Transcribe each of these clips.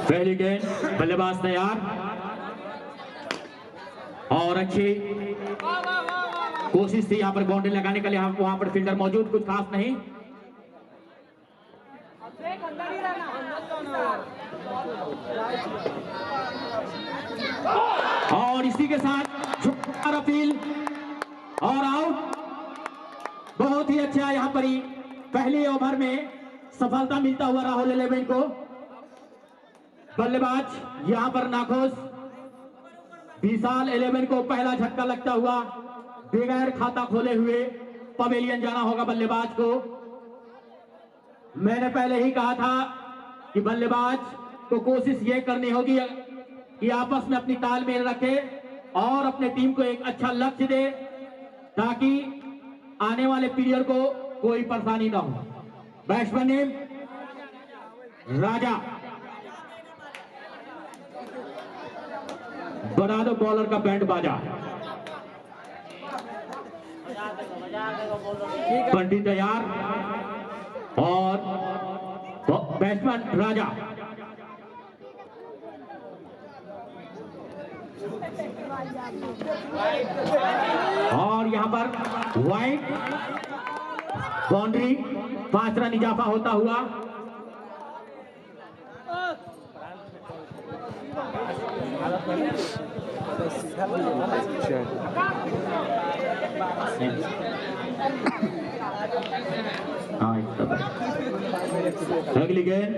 पहली गेंद, बल्लेबाज तैयार और अच्छी कोशिश थी यहाँ पर बाउंड्री लगाने के लिए। वहां पर फील्डर मौजूद, कुछ खास नहीं। और इसी के साथ अपील और आउट। बहुत ही अच्छा यहाँ पर ही पहले ओवर में सफलता मिलता हुआ राहुल 11 को। बल्लेबाज यहाँ पर नाखुश, विशाल 11 को पहला झटका लगता हुआ बगैर खाता खोले हुए पवेलियन जाना होगा बल्लेबाज को। मैंने पहले ही कहा था कि बल्लेबाज को कोशिश ये करनी होगी कि आपस में अपनी तालमेल रखे और अपने टीम को एक अच्छा लक्ष्य दे ताकि आने वाले पीरियड को कोई परेशानी ना हो। बैट्समैन नेम राजा, बना दो बॉलर का बैंड बाजा। बंटी तैयार और बैट्समैन राजा। और यहां पर वाइड बाउंड्री, 5 रन इजाफा होता हुआ। अगली गेंद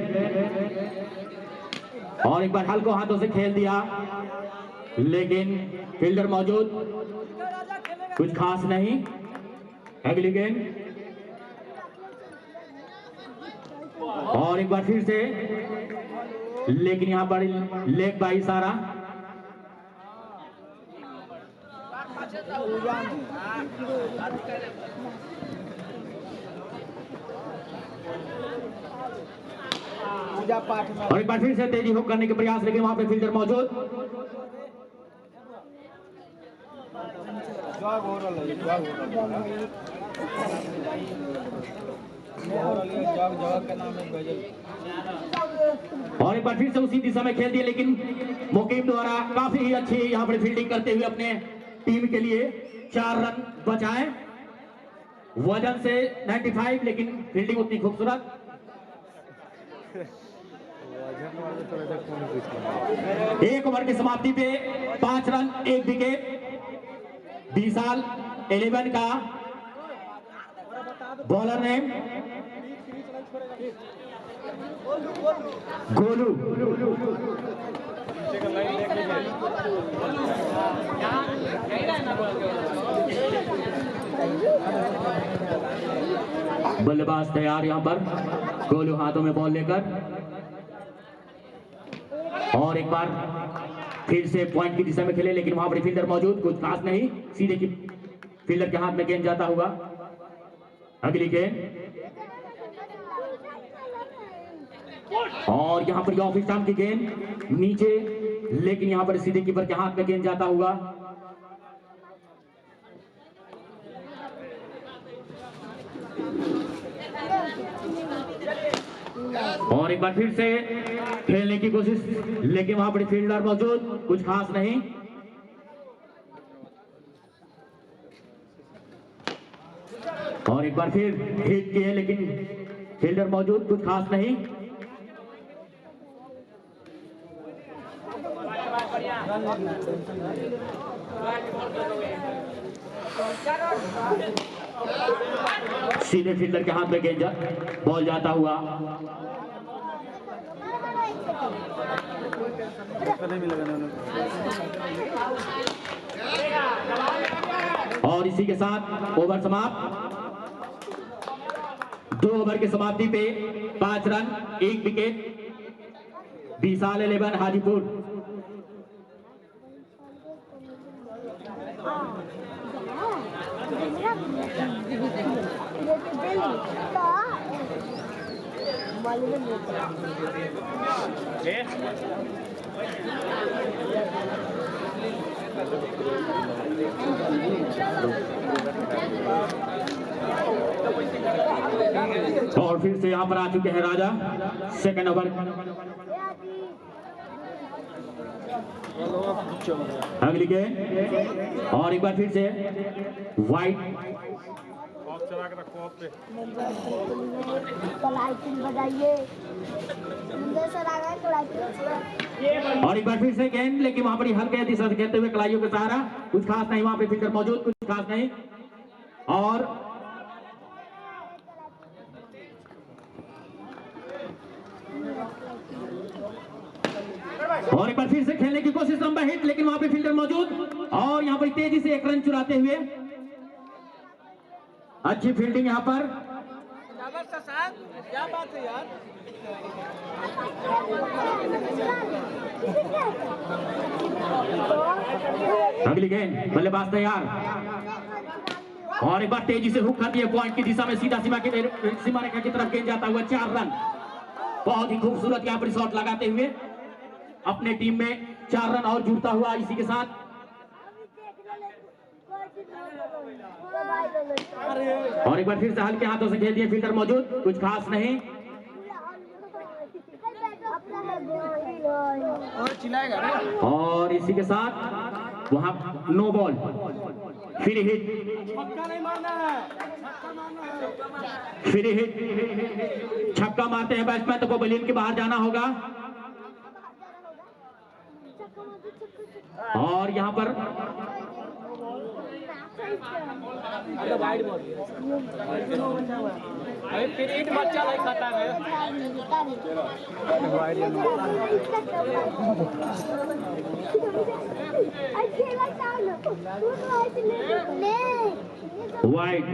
और एक बार हल्को हाथों से खेल दिया लेकिन फील्डर मौजूद, कुछ खास नहीं। अगली गेंद और एक बार फिर से, लेकिन यहां पर लेग बाई इशारा। पूजा पाठ में और एक बार फिर से तेजी हुक करने के प्रयास, लेकिन वहां पे फील्डर मौजूद। और एक बार फिर से उसी दिशा में खेल दिया, लेकिन मुकीम द्वारा काफी ही अच्छी यहाँ पर फील्डिंग करते हुए अपने टीम के लिए 4 रन बचाए। वजन से 95, लेकिन फील्डिंग उतनी खूबसूरत। एक ओवर की समाप्ति पे 5 रन 1 विकेट। विशाल 11 का बॉलर नेम गोलू। बल्लेबाज तैयार यहाँ पर, गोलू हाथों में बॉल लेकर और एक बार फिर से पॉइंट की दिशा में खेले, लेकिन वहां पर फील्डर मौजूद, कुछ खास नहीं। सीधे की फील्डर के हाथ में गेंद जाता हुआ। अगली गेंद और यहां पर ऑफ स्टंप की गेंद नीचे, लेकिन यहां पर सीधे कीपर के हाथ में गेंद जाता हुआ। और एक बार फिर से खेलने की कोशिश, लेकिन वहां पर फील्डर मौजूद, कुछ खास नहीं। और एक बार फिर हिट किए, लेकिन फील्डर मौजूद, कुछ खास नहीं। सीधे फील्डर के हाथ में गेंद बॉल जाता हुआ। और इसी के साथ ओवर समाप्त। 2 ओवर की समाप्ति पे 5 रन 1 विकेट। विशाल 11 हाजीपुर। और फिर से यहाँ पर आ चुके हैं राजा, सेकंड ओवर। अगली गेंद और एक बार फिर से वाइड। और एक बार फिर से गेंद, लेकिन वहां पर हल्के दिशा से खेलते हुए कलाइयों का सहारा, कुछ खास नहीं वहां पे फील्डर मौजूद, कुछ खास नहीं। और एक बार फिर से खेलने की कोशिश, लंबा हिट, लेकिन वहां पे फील्डर मौजूद और यहां पर तेजी से एक रन चुराते हुए अच्छी फील्डिंग यहां पर। क्या बात है यार। अगली गेंद, बल्लेबाज तैयार और एक बार तेजी से हुक करती है पॉइंट की दिशा में, सीधा सीमा रेखा की तरफ गेंद जाता हुआ 4 रन। बहुत ही खूबसूरत यहाँ पर शॉट लगाते हुए अपने टीम में 4 रन और जुड़ता हुआ इसी के साथ। और एक बार फिर से हल्के हाथों से खेल दिए, फील्डर मौजूद, कुछ खास नहीं। और इसी के साथ वहां no ball, free hit, free hit, छक्का मारते हैं बैट्समैन तो पवेलियन के बाहर जाना होगा। और यहाँ पर बच्चा नहीं खाता है। वाइड,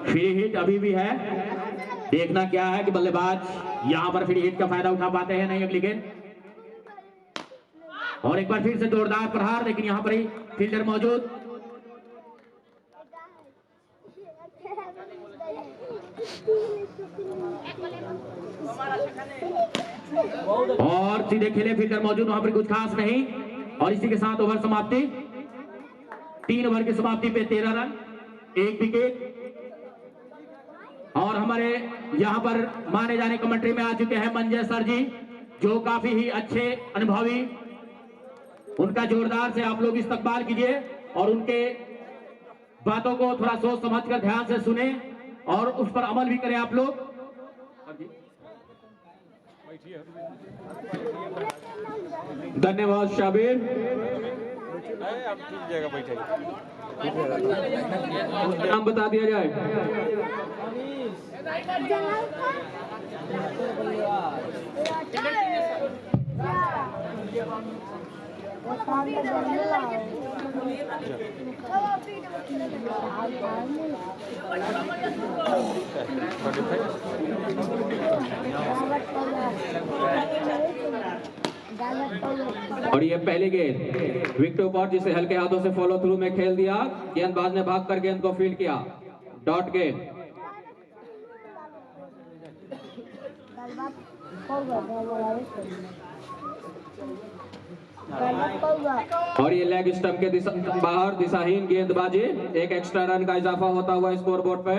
फ्री हिट अभी भी है। देखना क्या है कि बल्लेबाज यहाँ पर फ्री हिट का फायदा उठा पाते हैं नहीं। अगली गेंद और एक बार फिर से जोरदार प्रहार, लेकिन यहाँ पर ही फील्डर मौजूद। और सीधे खेले, फील्डर मौजूद, वहां पर कुछ खास नहीं। और इसी के साथ ओवर समाप्ति, 3 ओवर की समाप्ति पे 13 रन, 1 विकेट। और हमारे यहाँ पर माने जाने कमेंट्री में आ चुके हैं मंजय सर जी, जो काफी ही अच्छे अनुभवी। उनका जोरदार से आप लोग इस्तकबाल कीजिए और उनके बातों को थोड़ा सोच समझकर ध्यान से सुने और उस पर अमल भी करें आप लोग। धन्यवाद शाबिर। नाम बता दिया जाए। और ये पहली गेंद विकेट ऊपर, जिसे हल्के हाथों से फॉलो थ्रू में खेल दिया। गेंदबाज ने भागकर गेंद को फील्ड किया, डॉट गेंद। और ये लेग स्टंप के बाहर दिशाहीन गेंदबाजी, एक एक्स्ट्रा रन का इजाफा होता हुआ स्कोर बोर्ड पे।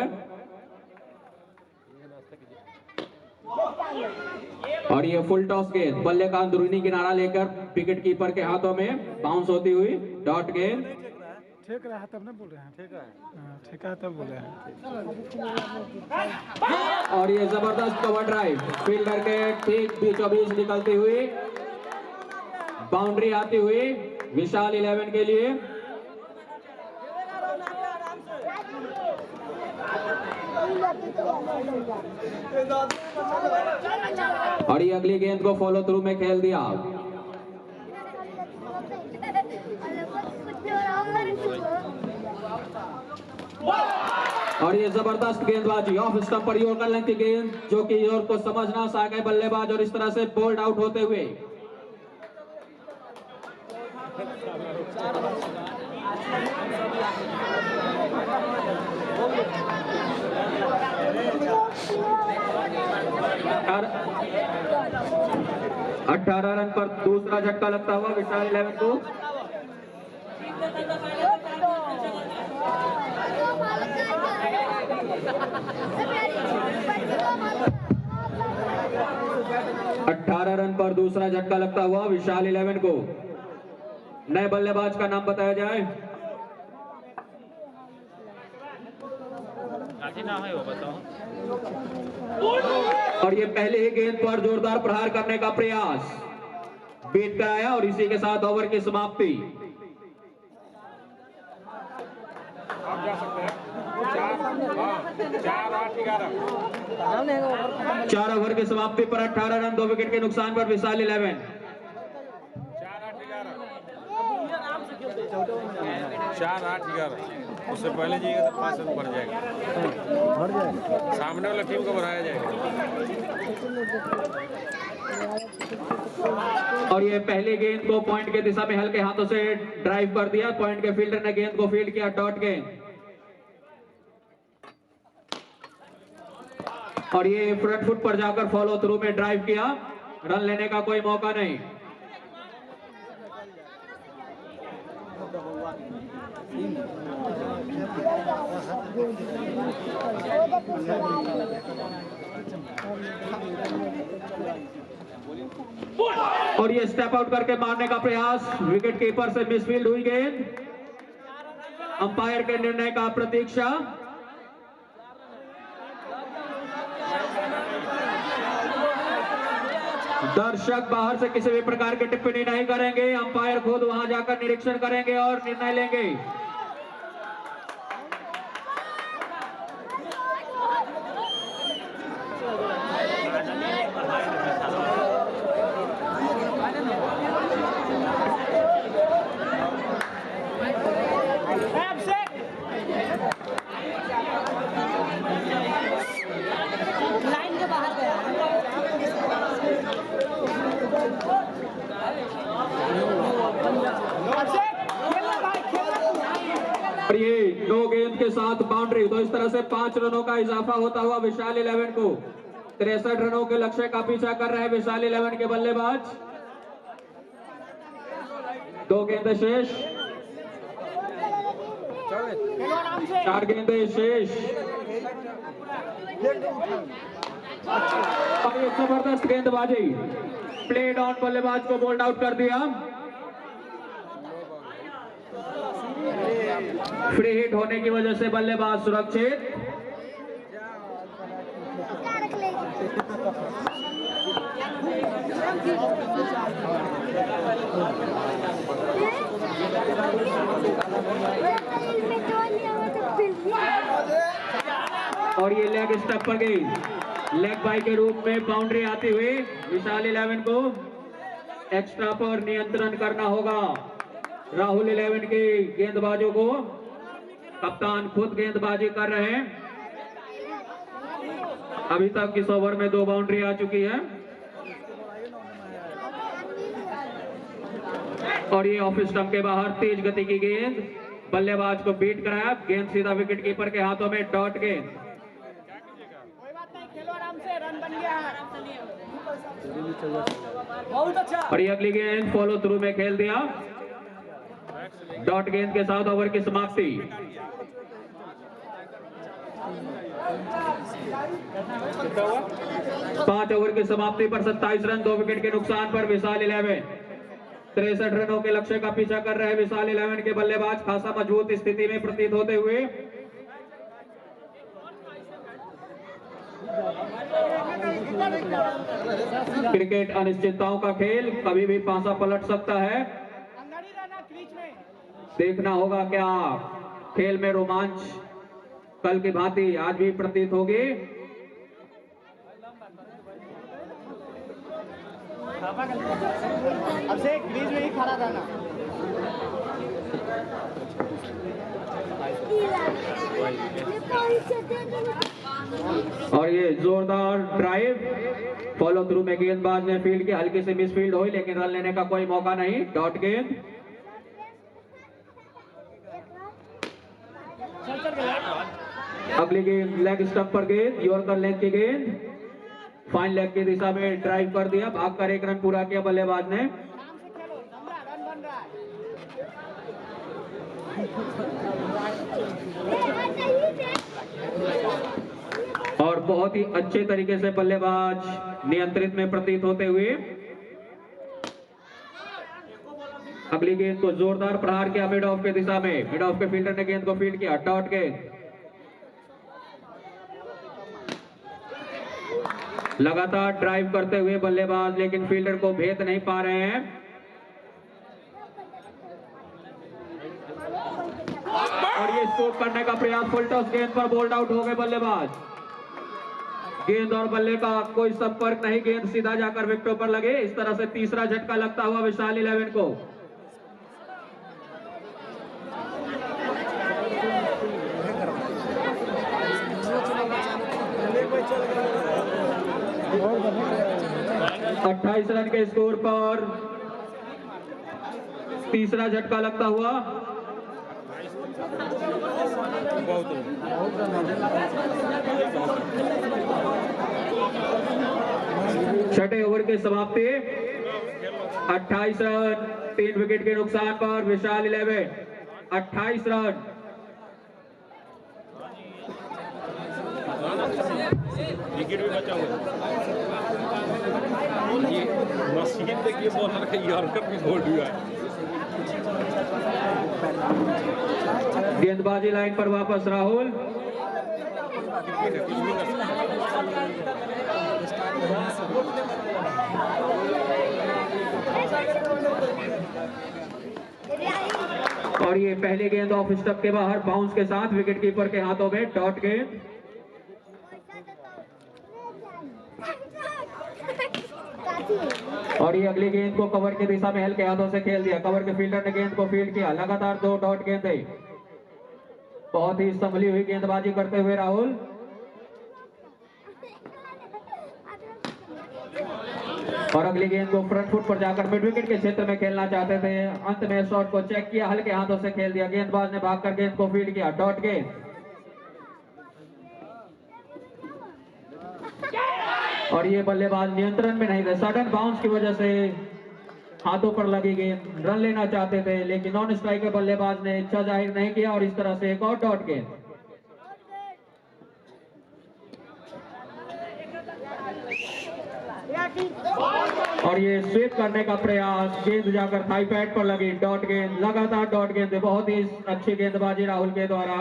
और ये फुल टॉस गेंद, बल्ले का अंदरूनी किनारा लेकर विकेट कीपर के हाथों में बाउंस होती हुई डॉट गेंद। ठीक रहा तब ना बोल रहे हैं, ठीक है तब बोले हैं। और ये जबरदस्त कवर ड्राइव, फील्डर के ठीक बीचों बीच निकलती हुई बाउंड्री आती हुई विशाल 11 के लिए। और ये अगली गेंद को फॉलो थ्रू में खेल दिया। और ये जबरदस्त गेंदबाजी, ऑफ स्टंप पर यॉर्कर लेंथ की गेंद, जो कि यॉर्क को समझना सा गए बल्लेबाज और इस तरह से बोल्ड आउट होते हुए। और 18 रन पर दूसरा झटका लगता हुआ विशाल 11 को। 18 रन पर दूसरा झटका लगता हुआ विशाल 11 को। नए बल्लेबाज का नाम बताया जाए। और ये पहले ही गेंद पर जोरदार प्रहार करने का प्रयास बीट कराया और इसी के साथ ओवर की समाप्ति। आप जा सकते हैं 4 ओवर की समाप्ति पर 18 रन 2 विकेट के नुकसान पर विशाल 11। 4-8-11 उससे पहले जाइएगा तो 5 रन बढ़ जाएगा, सामने वाला टीम को बढ़ाया जाएगा। और ये पहले गेंद को पॉइंट के दिशा में हल्के हाथों से ड्राइव कर दिया। पॉइंट के फील्डर ने गेंद को फील्ड किया, डॉट गेंद। और ये फ्रंट फुट पर जाकर फॉलो थ्रू में ड्राइव किया, रन लेने का कोई मौका नहीं। और ये स्टेप आउट करके मारने का प्रयास, विकेट कीपर से मिसफील्ड हुई गेंद। अंपायर के निर्णय का प्रतीक्षा। दर्शक बाहर से किसी भी प्रकार की टिप्पणी नहीं करेंगे, अंपायर खुद वहां जाकर निरीक्षण करेंगे और निर्णय लेंगे। लाइन के बाहर गया। और ये 2 गेंद के साथ बाउंड्री, तो इस तरह से 5 रनों का इजाफा होता हुआ विशाल 11 को 63 रनों के लक्ष्य का पीछा कर रहे हैं विशाल 11 के बल्लेबाज। 2 गेंदें शेष, 4 गेंदें शेष। और ये जबरदस्त गेंदबाजी, प्लेड ऑन बल्लेबाज को बोल्ड आउट कर दिया। फ्री हिट होने की वजह से बल्लेबाज सुरक्षित। और ये लेग स्टंप पर गई, लेग बाई के रूप में बाउंड्री आती हुई विशाल 11 को एक्स्ट्रा पर नियंत्रण करना होगा। राहुल 11 के गेंदबाजों को कप्तान खुद गेंदबाजी कर रहे हैं। अभी तक इस ओवर में 2 बाउंड्री आ चुकी है। और ये ऑफ स्टंप के बाहर तेज गति की गेंद, बल्लेबाज को बीट कराया, गेंद सीधा विकेट कीपर के हाथों में, डॉट गेंद। कोई बात नहीं, खेलो आराम से, रन बन गया है। बहुत अच्छा। और ये अगली गेंद फॉलो थ्रू में खेल दिया, डॉट गेंद के साथ ओवर की समाप्ति। 5 ओवर की समाप्ति पर 27 रन 2 विकेट के नुकसान पर विशाल 11 63 रनों के लक्ष्य का पीछा कर रहे विशाल 11 के बल्लेबाज खासा मजबूत स्थिति में प्रतीत होते हुए। क्रिकेट अनिश्चितताओं का खेल, कभी भी पासा पलट सकता है। देखना होगा क्या खेल में रोमांच कल की भांति आज भी प्रतीत होगी। अब से क्रीज में ही खड़ा रहना। और ये जोरदार ड्राइव, फॉलो थ्रू में गेंदबाज ने फील्ड की हल्की से मिसफील्ड हुई, लेकिन रन लेने का कोई मौका नहीं, डॉट गेंद। अगली गेंद लेग स्टंप पर गेंद, यॉर्कर लेग की गेंद, फाइन लेग की दिशा में ड्राइव कर दिया, भागकर 1 रन पूरा किया बल्लेबाज ने। रन बन रहा है। बहुत ही अच्छे तरीके से बल्लेबाज नियंत्रित में प्रतीत होते हुए अगली गेंद को जोरदार प्रहार किया मिड ऑफ के दिशा में। मिड ऑफ के फील्डर ने गेंद को फील्ड किया, डॉट गेंद। लगातार ड्राइव करते हुए बल्लेबाज, लेकिन फील्डर को भेद नहीं पा रहे हैं। और ये स्कोर करने का प्रयास, फुल टॉस गेंद पर बोल्ड आउट हो गए बल्लेबाज। गेंद और बल्ले का कोई संपर्क नहीं, गेंद सीधा जाकर विकेटों पर लगे। इस तरह से तीसरा झटका लगता हुआ विशाल 11 को। बहुत बढ़िया 28 रन के स्कोर पर तीसरा झटका लगता हुआ। छठे ओवर की समाप्ति, 28 रन 3 विकेट के नुकसान पर विशाल 11 28 रन। विकेट भी बचा हुआ ये मशीन देखिए, बॉलर का यॉर्कर भी बोल्ड हुआ है। गेंदबाजी लाइन पर वापस राहुल। और ये पहली गेंद ऑफ स्टंप के बाहर बाउंस के साथ विकेट कीपर के हाथों में, डॉट गेंद। और ये अगली गेंद को कवर की दिशा में हल्के हाथों से खेल दिया। कवर के फील्डर ने गेंद को फील्ड किया। लगातार 2 डॉट गेंदें, बहुत ही संभली हुई गेंदबाजी करते हुए राहुल। और अगली गेंद को फ्रंट फुट पर जाकर मिड विकेट के क्षेत्र में खेलना चाहते थे। अंत में शॉट को चेक किया, हल्के हाथों से खेल दिया। गेंदबाज ने भागकर गेंद को फील्ड किया, डॉट गेंद। और ये बल्लेबाज नियंत्रण में नहीं थे, सडन बाउंस की वजह से हाथों पर लगी गेंद, रन लेना चाहते थे, लेकिन नॉन स्ट्राइक के बल्लेबाज ने इच्छा जाहिर नहीं किया और इस तरह से एक और डॉट गेंद। और ये स्वीप करने का प्रयास, गेंद जाकर थाई पैड पर लगी, डॉट गेंद। लगातार डॉट गेंद, बहुत ही अच्छी गेंदबाजी राहुल के द्वारा।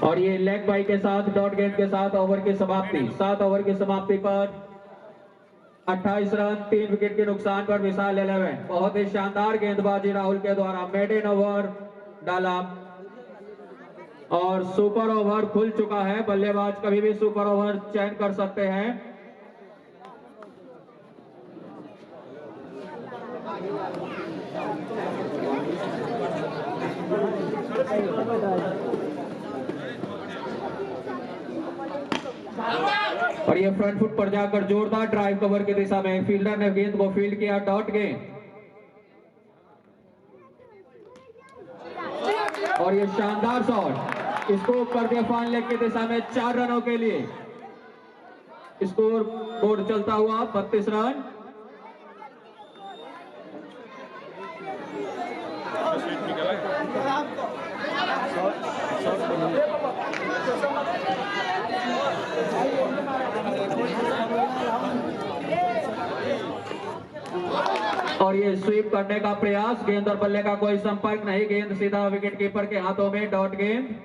और ये लेग बाई के साथ डॉट गेंद के साथ ओवर की समाप्ति। 7 ओवर की समाप्ति पर 28 रन 3 विकेट के नुकसान पर विशाल 11। बहुत ही शानदार गेंदबाजी राहुल के द्वारा। मेडन ओवर डाला और सुपर ओवर खुल चुका है। बल्लेबाज कभी भी सुपर ओवर चयन कर सकते हैं। और ये फ्रंट फुट पर जाकर जोरदार ड्राइव कवर की दिशा में, फील्डर ने गेंद को फील्ड किया, डॉट गेंद। और ये शानदार शॉट, स्कोर कर दिया फाइन लेग की दिशा में 4 रनों के लिए। स्कोर बोर्ड चलता हुआ 32 रन। और ये स्वीप करने का प्रयास, गेंद और बल्ले का कोई संपर्क नहीं, गेंद सीधा विकेट कीपर के हाथों में, डॉट गेंद।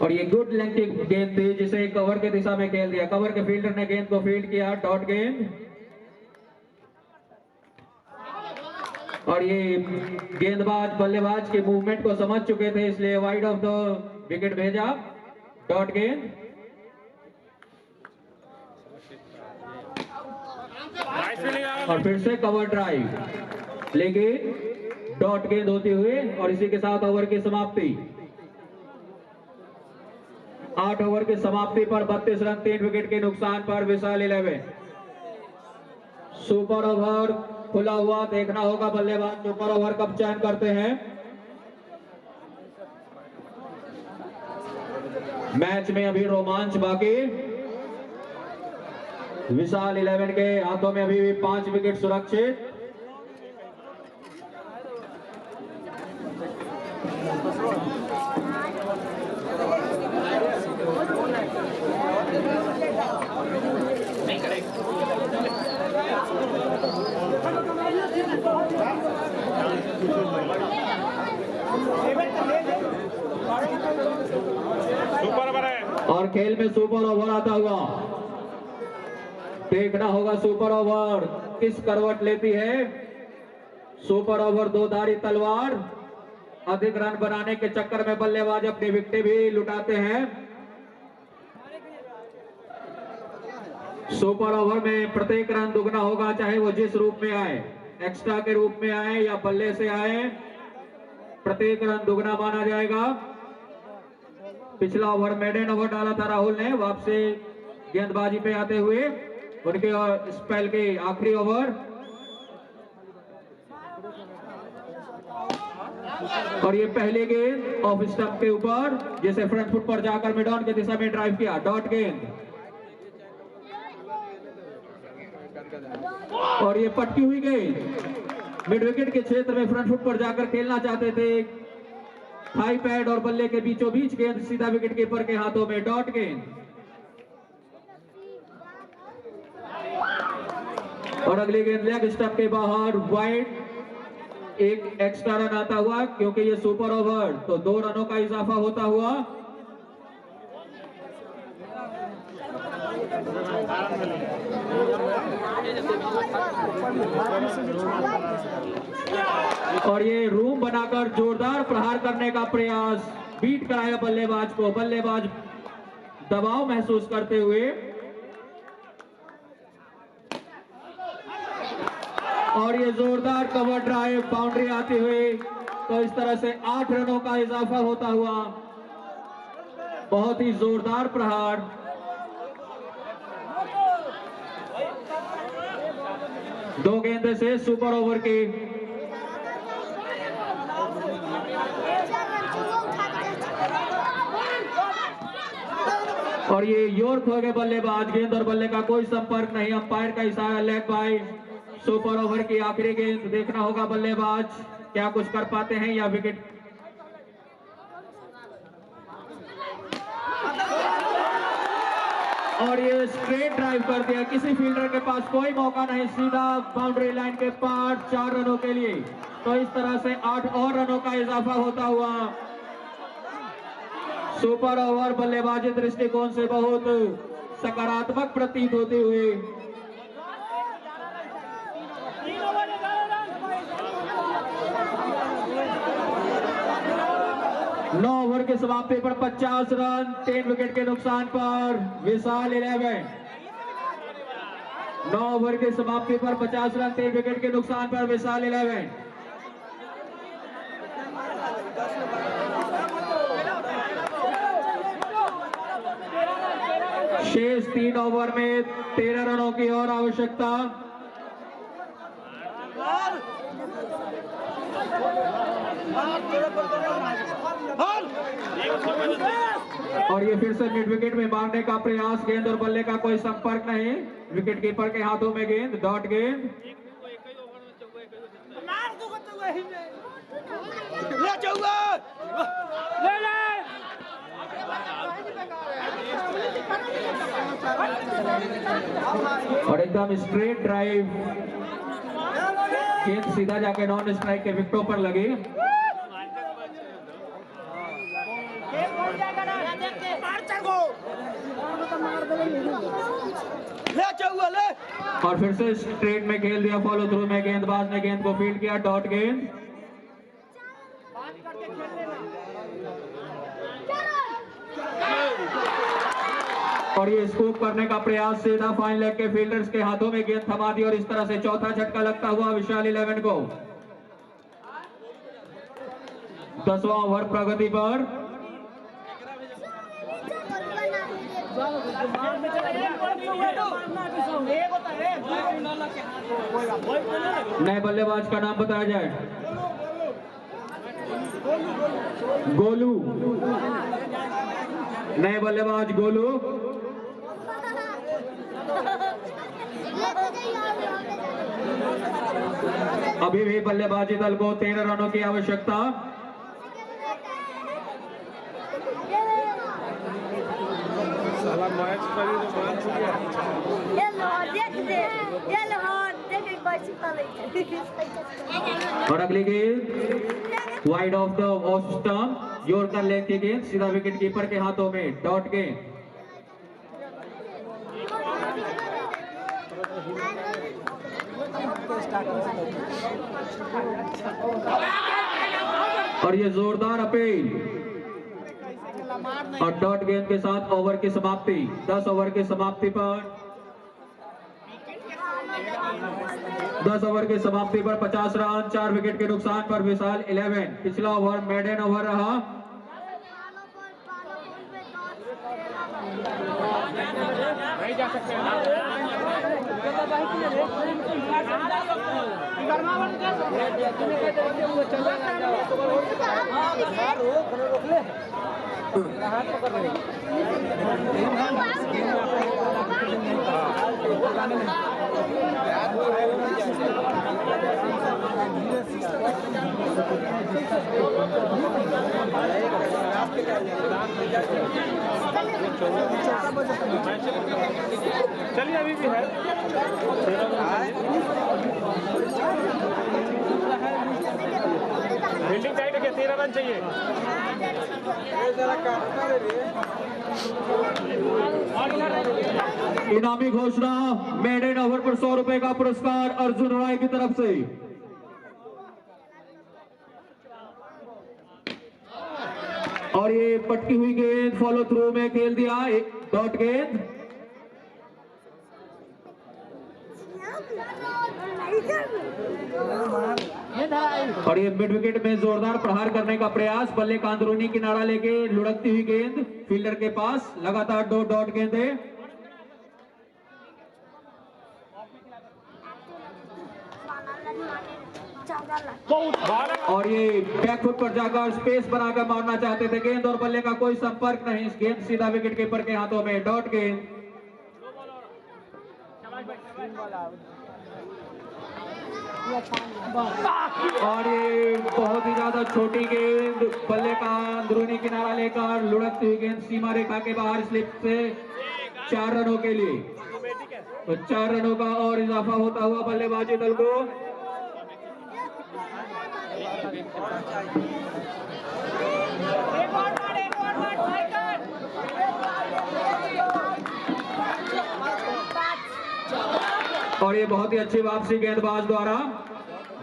और ये गुड लेंथ की गेंद थी जिसे कवर के दिशा में खेल दिया। कवर के फील्डर ने गेंद को फील्ड किया, डॉट गेंद। और ये गेंदबाज बल्लेबाज के मूवमेंट को समझ चुके थे, इसलिए वाइड ऑफ द विकेट भेजा, डॉट गेंद। और फिर से कवर ड्राइव, लेकिन डॉट गेंद होती हुई। और इसी के साथ ओवर की समाप्ति। 8 ओवर की समाप्ति पर 32 रन 3 विकेट के नुकसान पर विशाल 11। सुपर ओवर खुला हुआ, देखना होगा बल्लेबाज सुपर ओवर कब चयन करते हैं। मैच में अभी रोमांच बाकी। विशाल 11 के हाथों में अभी भी 5 विकेट सुरक्षित। सुपर ओवर है। और खेल में सुपर ओवर आता हुआ देखना होगा। सुपर ओवर किस करवट लेती है। सुपर ओवर दो धारी तलवार। अधिक रन बनाने के चक्कर में बल्लेबाज अपनी विकेटें भी लुटाते हैं। सुपर ओवर में प्रत्येक रन दुगना होगा, चाहे वो जिस रूप में आए, एक्स्ट्रा के रूप में आए या बल्ले से आए, प्रत्येक रन दुगना माना जाएगा। पिछला ओवर मेडन ओवर डाला था राहुल ने, वापसी गेंदबाजी पे आते हुए उनके स्पेल के आखिरी ओवर। और ये पहले गेंद ऑफ स्टंप के ऊपर, जिसे फ्रंट फुट पर जाकर मिड ऑन की दिशा में ड्राइव किया, डॉट गेंद। और ये पटकी हुई गेंद मिड विकेट के क्षेत्र में फ्रंट फुट पर जाकर खेलना चाहते थे। थाई पैड और बल्ले के बीचों बीच गेंद सीधा विकेट कीपर के हाथों में, डॉट गेंद। और अगली गेंद लेग स्टंप के बाहर वाइड। एक एक्स्ट्रा रन आता हुआ, क्योंकि ये सुपर ओवर, तो 2 रनों का इजाफा होता हुआ। और ये रूम बनाकर जोरदार प्रहार करने का प्रयास, बीट कराया बल्लेबाज को। बल्लेबाज दबाव महसूस करते हुए, और ये जोरदार कवर ड्राइव, बाउंड्री आती हुई, तो इस तरह से 8 रनों का इजाफा होता हुआ। बहुत ही जोरदार प्रहार। दो गेंद से सुपर ओवर की। और ये योर्क हो गए बल्लेबाज। गेंद और बल्ले का कोई संपर्क नहीं, अंपायर का इशारा, लेग बाय। सुपर ओवर की आखिरी गेंद। देखना होगा बल्लेबाज क्या कुछ कर पाते हैं या विकेट। और ये स्ट्रेट ड्राइव कर दिया, किसी फील्डर के पास कोई मौका नहीं, सीधा बाउंड्री लाइन के पार 4 रनों के लिए। तो इस तरह से 8 और रनों का इजाफा होता हुआ। सुपर ओवर बल्लेबाजी दृष्टिकोण से बहुत सकारात्मक प्रतीत होती हुई। 9 ओवर के समाप्ति पर 50 रन 3 विकेट के नुकसान पर विशाल 11। 9 ओवर के समाप्ति पर 50 रन 3 विकेट के नुकसान पर विशाल 11। शेष 3 ओवर में 13 रनों की और आवश्यकता। और ये फिर से मिड विकेट में मारने का प्रयास। गेंद और बल्ले का कोई संपर्क नहीं, विकेट कीपर के हाथों में गेंद, डॉट गेंद। और एकदम स्ट्रेट ड्राइव, गेंद सीधा जाके नॉन स्ट्राइक के विकेटों पर लगी। और फिर से स्ट्रेट में खेल दिया, फॉलो थ्रू में गेंदबाज ने गेंद को फील्ड किया, डॉट गेंद। और ये स्कूप करने का प्रयास, सीधा फाइन लेग के फील्डर्स के हाथों में गेंद थमा दी। और इस तरह से चौथा झटका लगता हुआ विशाल 11 को। 10वां ओवर प्रगति पर। नए बल्लेबाज का नाम बताया जाए। गोलू, नए बल्लेबाज गोलू। अभी भी बल्लेबाजी दल को 13 रनों की आवश्यकता। साला मैच करी रोमांच हो गया। और अगली गेंद wide of the off stump, yorker leg की गेंद सीधा विकेट कीपर के हाथों में, डॉट गेंद। और ये जोरदार अपील और डॉट गेंद के साथ ओवर की समाप्ति। 10 ओवर की समाप्ति पर 50 रन, 4 विकेट के नुकसान पर विशाल 11। पिछला ओवर मेडन ओवर रहा। नहीं जा सकते चलिए अभी भी है फील्डिंग टाइट है, 13 रन चाहिए। इनामी घोषणा, मेडन ओवर पर 100 रुपए का पुरस्कार अर्जुन रॉय की तरफ से। और ये पटकी हुई गेंद फॉलो थ्रू में खेल दिया, एक डॉट गेंद। और ये मिड विकेट में जोरदार प्रहार करने का प्रयास, बल्ले का अंदरूनी किनारा लेके लुढ़कती हुई गेंद फील्डर के पास, लगातार 2 डॉट गेंदें। और ये बैकफुट पर जाकर स्पेस बनाकर मारना चाहते थे गेंद, और बल्ले का कोई संपर्क नहीं, इस गेंद सीधा विकेट कीपर के हाथों में, डॉट गेंद। और ये बहुत ही ज्यादा छोटी गेंद, बल्ले का अंदरूनी किनारा लेकर लुढ़कती हुई गेंद सीमा रेखा के बाहर स्लिप से 4 रनों के लिए। तो 4 रनों का और इजाफा होता हुआ बल्लेबाजी दल को। और ये बहुत ही अच्छी वापसी गेंदबाज द्वारा,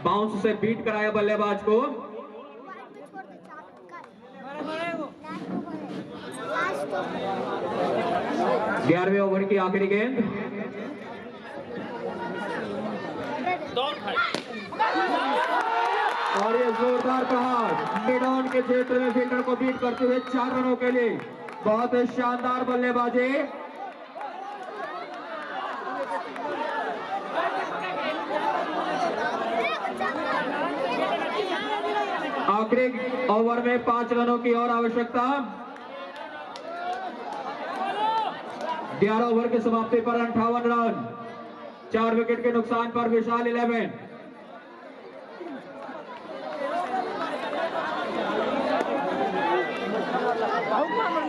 बाउंस से बीट कराया बल्लेबाज को। ग्यारहवें ओवर की आखिरी गेंद। और ये जोरदार प्रहार मिड ऑन के क्षेत्र में फील्डर को बीट करते हुए 4 रनों के लिए, बहुत ही शानदार बल्लेबाजी। आखिरी ओवर में 5 रनों की और आवश्यकता। 11 ओवर की समाप्ति पर 58 रन, 4 विकेट के नुकसान पर विशाल 11।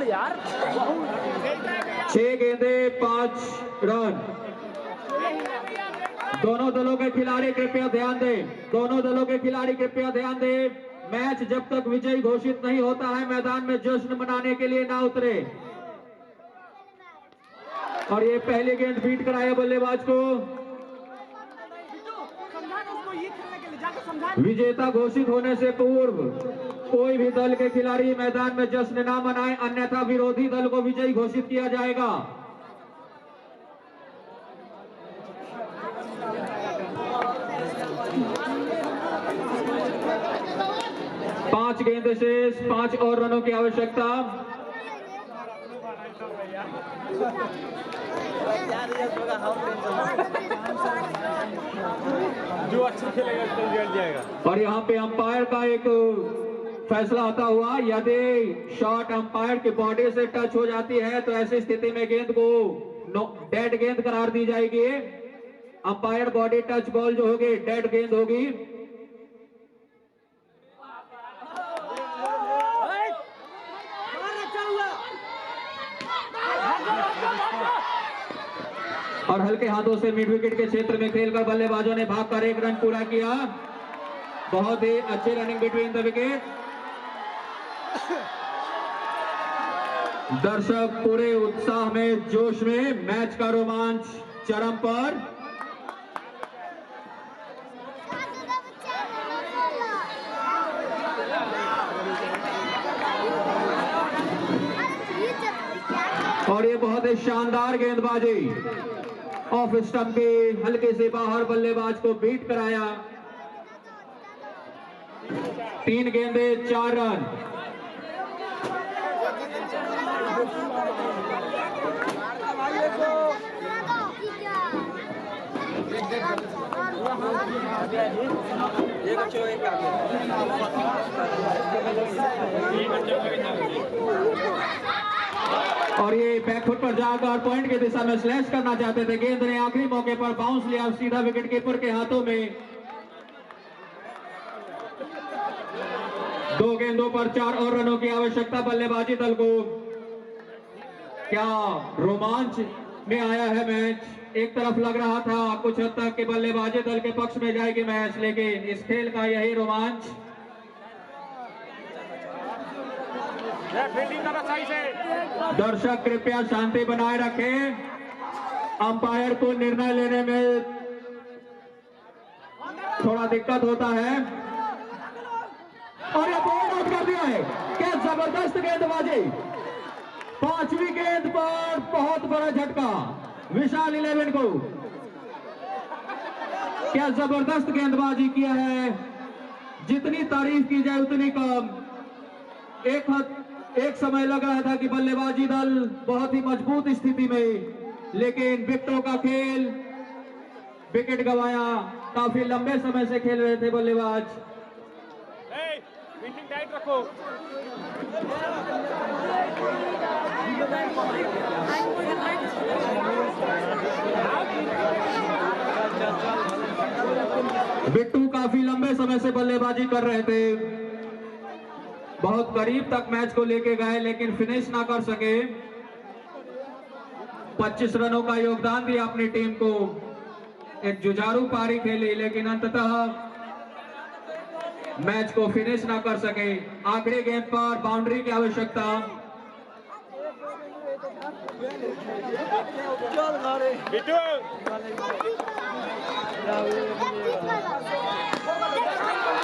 यार 6 गेंदें 5 रन। दोनों दलों के खिलाड़ी कृपया ध्यान दें, दोनों दलों के खिलाड़ी कृपया ध्यान दें। मैच जब तक विजयी घोषित नहीं होता है मैदान में जश्न मनाने के लिए ना उतरे। और ये पहली गेंद बीट कराया बल्लेबाज को। विजेता घोषित होने से पूर्व कोई भी दल के खिलाड़ी मैदान में जश्न ना मनाए, अन्यथा विरोधी दल को विजयी घोषित किया जाएगा। पांच गेंद शेष, 5 और रनों की आवश्यकता। जो अच्छा खेलेगा तो जीत जाएगा। और यहाँ पे अंपायर का एक फैसला होता हुआ, यदि शॉट अंपायर की बॉडी से टच हो जाती है तो ऐसी स्थिति में गेंद को डेड गेंद करार दी जाएगी। अंपायर बॉडी टच बॉल जो होगी डेड गेंद होगी। और हल्के हाथों से मिड विकेट के क्षेत्र में खेलकर बल्लेबाजों ने भागकर 1 रन पूरा किया। बहुत ही अच्छी रनिंग बिटवीन द विकेट। दर्शक पूरे उत्साह में, जोश में, मैच का रोमांच चरम पर। और ये बहुत ही शानदार गेंदबाजी, ऑफ स्टंप के हल्के से बाहर बल्लेबाज को बीट कराया। 3 गेंदे 4 रन। और ये बैकफुट पर जाकर पॉइंट की दिशा में स्लैश करना चाहते थे। गेंद ने आखिरी मौके पर बाउंस लिया सीधा विकेट कीपर के हाथों में। 2 गेंदों पर 4 और रनों की आवश्यकता बल्लेबाजी दल को। क्या रोमांच में आया है मैच। एक तरफ लग रहा था कुछ हद तक कि बल्लेबाजी दल के पक्ष में जाएगी मैच, लेकिन इस खेल का यही रोमांच। दर्शक कृपया शांति बनाए रखें। अंपायर को निर्णय लेने में थोड़ा दिक्कत होता है। और ये बॉल आउट कर दिया है। क्या जबरदस्त गेंदबाजी। 5वीं गेंद पर बहुत बड़ा झटका विशाल 11 को। क्या जबरदस्त गेंदबाजी किया है। जितनी तारीफ की जाए उतनी कम। एक समय लग रहा था कि बल्लेबाजी दल बहुत ही मजबूत स्थिति में, लेकिन विकेटों का खेल, विकेट गंवाया। काफी लंबे समय से खेल रहे थे बल्लेबाज। टाइट रखो। बिट्टू काफी लंबे समय से बल्लेबाजी कर रहे थे। बहुत करीब तक मैच को लेके गए, लेकिन फिनिश ना कर सके। 25 रनों का योगदान दिया अपनी टीम को। एक जुझारू पारी खेली, लेकिन अंततः मैच को फिनिश ना कर सके। आखिरी गेंद पर बाउंड्री की आवश्यकता।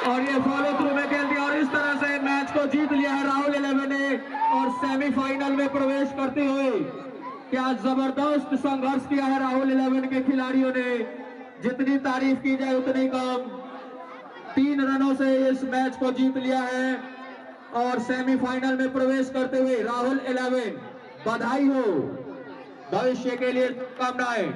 और ये फॉलो थ्रू में खेल दिया और इस तरह से मैच को जीत लिया है राहुल 11 ने। और सेमीफाइनल में प्रवेश करते हुए क्या जबरदस्त संघर्ष किया है राहुल 11 के खिलाड़ियों ने। जितनी तारीफ की जाए उतनी कम। 3 रनों से इस मैच को जीत लिया है और सेमीफाइनल में प्रवेश करते हुए राहुल 11 बधाई हो। भविष्य के लिए शुभकामनाएं।